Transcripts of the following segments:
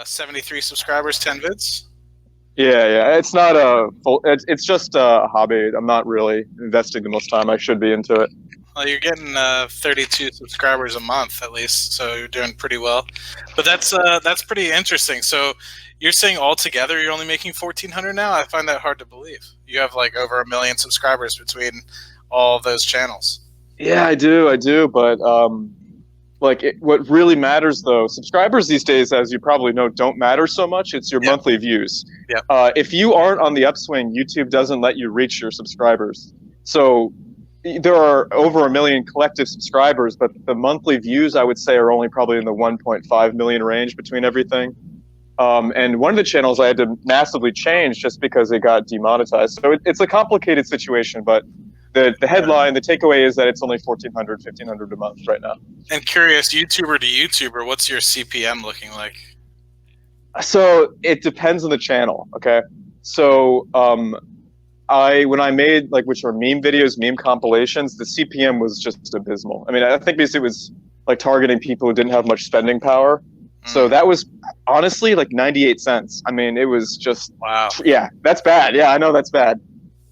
73 subscribers, 10 vids. Yeah. It's not a full. It's just a hobby. I'm not really investing the most time I should be into it. Well, you're getting 32 subscribers a month at least, so you're doing pretty well. But that's pretty interesting. So you're saying altogether you're only making 1,400 now? I find that hard to believe. You have like over 1 million subscribers between all those channels. Yeah, I do. But what really matters though, subscribers these days, as you probably know, don't matter so much. It's your monthly views. If you aren't on the upswing, YouTube doesn't let you reach your subscribers. So there are over 1 million collective subscribers, but the monthly views, I would say, are only probably in the 1.5 million range between everything. And one of the channels I had to massively change just because it got demonetized. So it's a complicated situation, but the headline, the takeaway is that it's only 1,400, 1,500 a month right now. And curious, YouTuber to YouTuber, what's your CPM looking like? So it depends on the channel. Okay. So, when I made which are meme videos, meme compilations, the CPM was just abysmal. I mean, I think basically it was like targeting people who didn't have much spending power. So that was honestly like 98 cents. I mean, it was just, wow. Yeah, that's bad. Yeah, I know that's bad.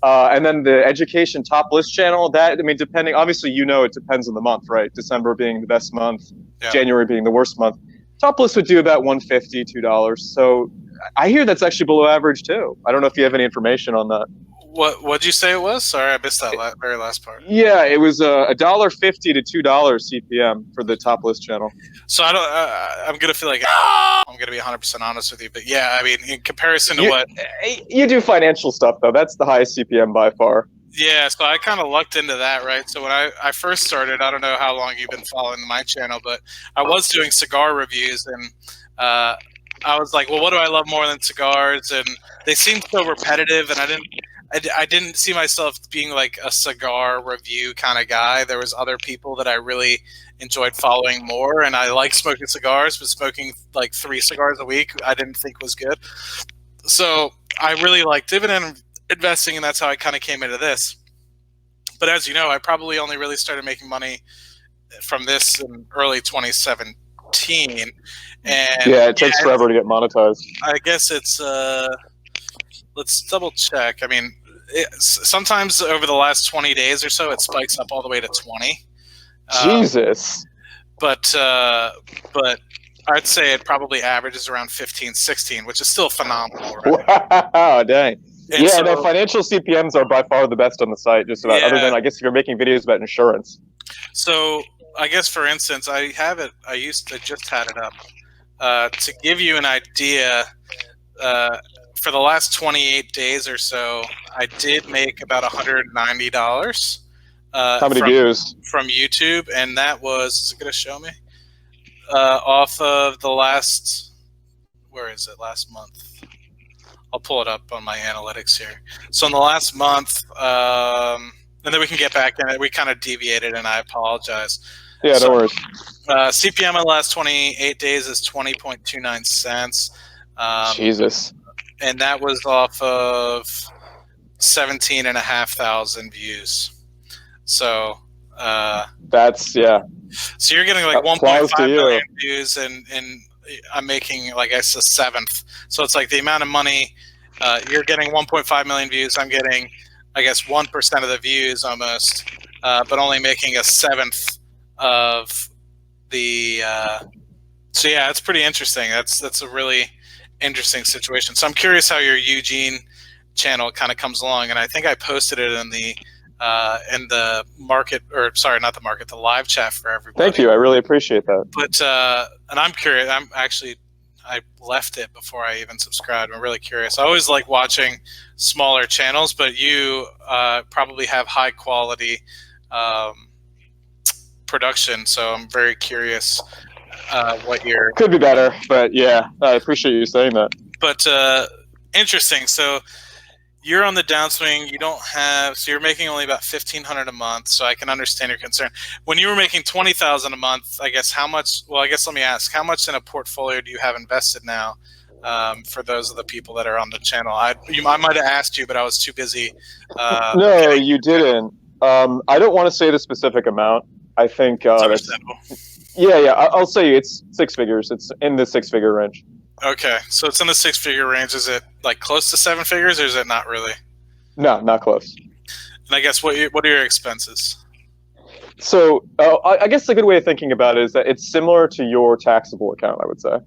And then the education top list channel, depending, obviously, it depends on the month, right? December being the best month, January being the worst month. Top list would do about $1.50, $2. So I hear that's actually below average too. I don't know if you have any information on that. What'd you say it was? Sorry, I missed that very last part. Yeah, it was $1.50 to $2 CPM for the top list channel. So I'm gonna feel like I'm gonna be 100% honest with you, but yeah, I mean, in comparison to what you do financial stuff though, that's the highest CPM by far. Yeah, so I kind of lucked into that, right? So when I first started, I don't know how long you've been following my channel, but I was doing cigar reviews, and I was like, well, what do I love more than cigars? And they seemed so repetitive, and I didn't see myself being like a cigar review kind of guy. There was other people that I really enjoyed following more, and I like smoking cigars, but smoking like 3 cigars a week I didn't think was good. So I really like dividend investing, and that's how I kind of came into this. But as you know, I probably only really started making money from this in early 2017. And yeah, it takes forever to get monetized. I guess it's let's double check. I mean, sometimes over the last 20 days or so, it spikes up all the way to 20. Jesus. But I'd say it probably averages around 15, 16, which is still phenomenal. Right? Wow, dang. And yeah, no, financial CPMs are by far the best on the site, just about. Other than, I guess, if you're making videos about insurance. So I guess, for instance, I just had it up to give you an idea. For the last 28 days or so, I did make about $190. How many views? From YouTube, and that was, is it going to show me? Off of the last, where is it, last month? I'll pull it up on my analytics here. So in the last month, and then we can get back in it. We kind of deviated, and I apologize. Yeah, no worries. CPM in the last 28 days is 20.29 cents. Jesus. And that was off of 17,500 views. So that's, yeah. So you're getting like 1.5 million views, and I'm making, like, I said, 7th. So it's like the amount of money, you're getting 1.5 million views. I'm getting, I guess, 1% of the views almost, but only making a 7th of the. So yeah, it's pretty interesting. That's a really interesting situation. So I'm curious how your Eugene channel kind of comes along, and I think I posted it in the market, or sorry, not the market, the live chat for everybody. Thank you, I really appreciate that. But and I'm curious. I left it before I even subscribed. I'm really curious. I always like watching smaller channels, but you probably have high quality production, so I'm very curious what your could be better, but yeah, I appreciate you saying that. But interesting. So you're on the downswing. You don't have, so you're making only about $1,500 a month. So I can understand your concern. When you were making $20,000 a month, I guess how much? Well, I guess let me ask, how much in a portfolio do you have invested now? For those of the people that are on the channel, I might have asked you, but I was too busy. No, you didn't. I don't want to say the specific amount. I think that's, yeah. I'll say it's 6 figures. It's in the 6-figure range. Okay, so it's in the 6-figure range. Is it like close to 7 figures, or is it not really? No, not close. And I guess what are your expenses? So I guess a good way of thinking about it is that it's similar to your taxable account, I would say.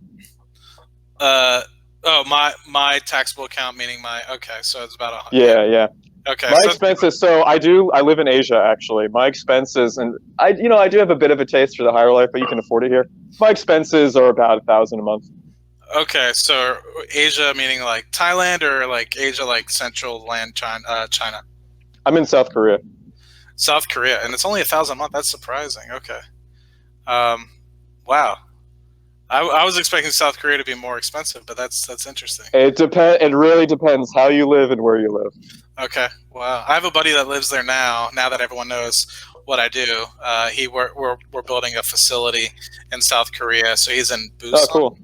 My taxable account, meaning okay, so it's about 100. Yeah. Okay, my so expenses. So I live in Asia actually. My expenses, and I do have a bit of a taste for the higher life, but you can afford it here. My expenses are about $1,000 a month. Okay, so Asia meaning like Thailand, or like Asia like Central Land, China. I'm in South Korea. South Korea, and it's only 1,000 a month. That's surprising. Okay, wow. I was expecting South Korea to be more expensive, but that's interesting. It really depends how you live and where you live. Okay, wow. I have a buddy that lives there now. Now that everyone knows what I do, we're building a facility in South Korea, so he's in Busan. Oh, cool.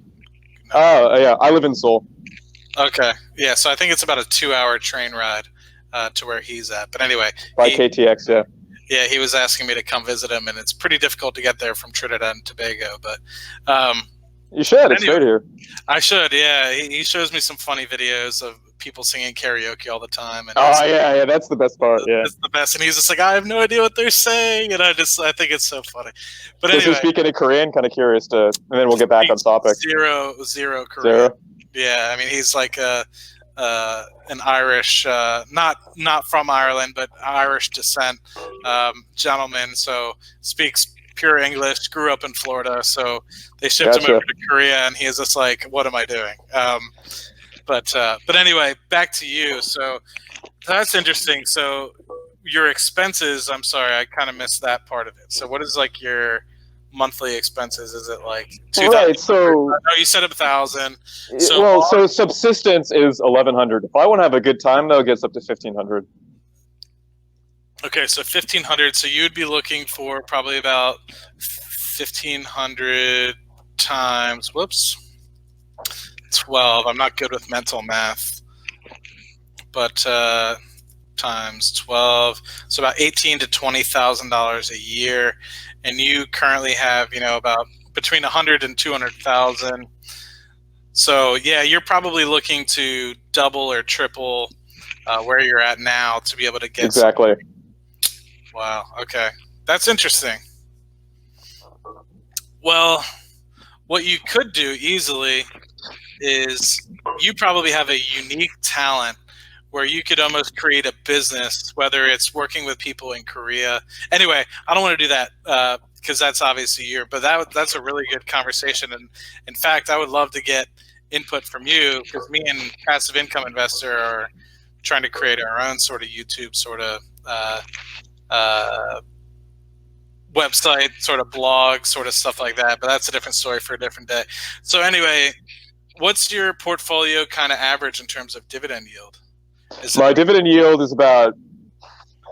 Yeah, I live in Seoul. Okay, yeah. So I think it's about a 2-hour train ride to where he's at. But anyway, by KTX, yeah. Yeah, he was asking me to come visit him, and it's pretty difficult to get there from Trinidad and Tobago. But you should. It's straight here. I should. Yeah, he shows me some funny videos of people singing karaoke all the time. And yeah, that's the best part. Yeah, it's the best. And he's just like, I have no idea what they're saying, and I think it's so funny. But anyway, does he speak any Korean? Kind of curious and then we'll get back on topic. Zero Korean. Yeah, I mean he's like an Irish, not from Ireland, but Irish descent gentleman. So speaks pure English. Grew up in Florida, so they shipped him over to Korea, and he is just like, "What am I doing?" But anyway, back to you. So that's interesting. So your expenses. I'm sorry, I kind of missed that part of it. So what is like your monthly expenses? Is it like 2,000? Right. So no, you said 1,000. So subsistence is 1,100. If I want to have a good time, though, it gets up to 1,500. Okay, so 1,500. So you would be looking for probably about 1,500 times 12. I'm not good with mental math, but times 12, so about $18,000 to $20,000 a year. And you currently have, about between 100 and 200,000. So yeah, you're probably looking to double or triple where you're at now to be able to get exactly. Wow. Okay, that's interesting. Well, what you could do easily is you probably have a unique talent where you could almost create a business, whether it's working with people in Korea. Anyway, I don't want to do that because that's obviously but that's a really good conversation. And in fact, I would love to get input from you, because me and Passive Income Investor are trying to create our own sort of YouTube sort of website, sort of blog, sort of stuff like that. But that's a different story for a different day. So anyway, what's your portfolio kind of average in terms of dividend yield? My dividend yield is about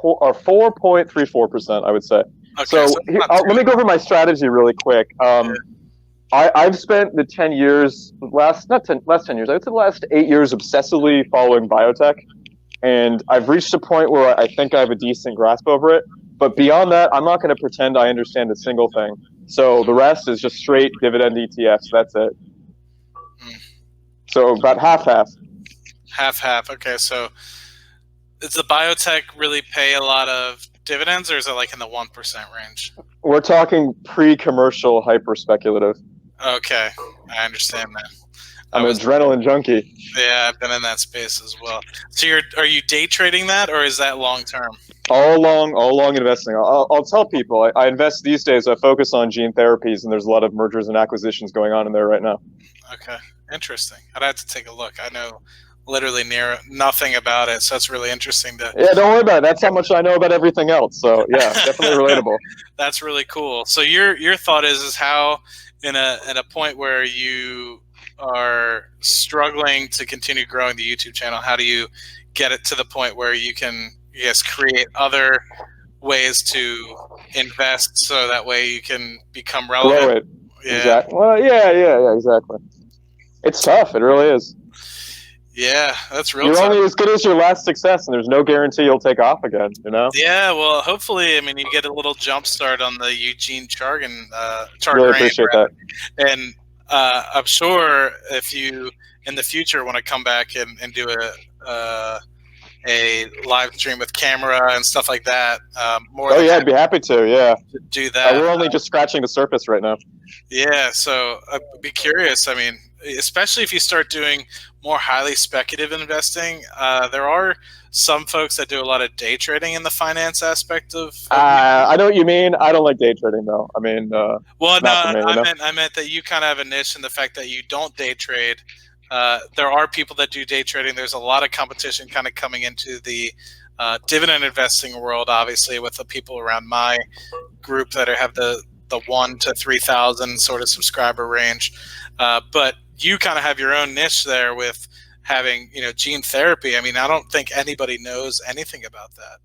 4.34%, I would say. Okay, so let me go over my strategy really quick. I've spent the 10 years, last 10 years, I would say the last 8 years obsessively following biotech. And I've reached a point where I think I have a decent grasp over it. But beyond that, I'm not going to pretend I understand a single thing. So the rest is just straight dividend ETFs. That's it. So about half-half. Half-half. Okay, so does the biotech really pay a lot of dividends, or is it like in the 1% range? We're talking pre-commercial, hyper-speculative. Okay, I understand that. I'm an adrenaline junkie. Yeah, I've been in that space as well. So are you day trading that, or is that long-term? All along investing. I'll tell people, I invest these days, I focus on gene therapies, and there's a lot of mergers and acquisitions going on in there right now. Okay. Interesting. I'd have to take a look. I know literally near nothing about it, so it's really interesting to. Yeah, don't worry about it. That's how much I know about everything else. So yeah, definitely relatable. That's really cool. So your thought is how in a point where you are struggling to continue growing the YouTube channel, how do you get it to the point where you can, create other ways to invest so that way you can become relevant? Grow it. Yeah. Exactly. Well, yeah, exactly. It's tough. It really is. Yeah, that's real. You're only as good as your last success, and there's no guarantee you'll take off again. Yeah, well, hopefully, you get a little jump start on the Eugene Chargan. Really appreciate that. And I'm sure if you in the future want to come back and do a live stream with camera and stuff like that, more Oh than yeah, I'd happy be happy to. Yeah, to do that. we're only just scratching the surface right now. Yeah, so I'd be curious. I mean, especially if you start doing more highly speculative investing, there are some folks that do a lot of day trading in the finance aspect of I know what you mean. I don't like day trading though. I mean, well, it's no, not for me. You know? I meant that you kind of have a niche in the fact that you don't day trade. There are people that do day trading. There's a lot of competition kind of coming into the dividend investing world, obviously, with the people around my group that have the 1 to 3,000 sort of subscriber range. But you kind of have your own niche there with having, gene therapy. I mean, I don't think anybody knows anything about that.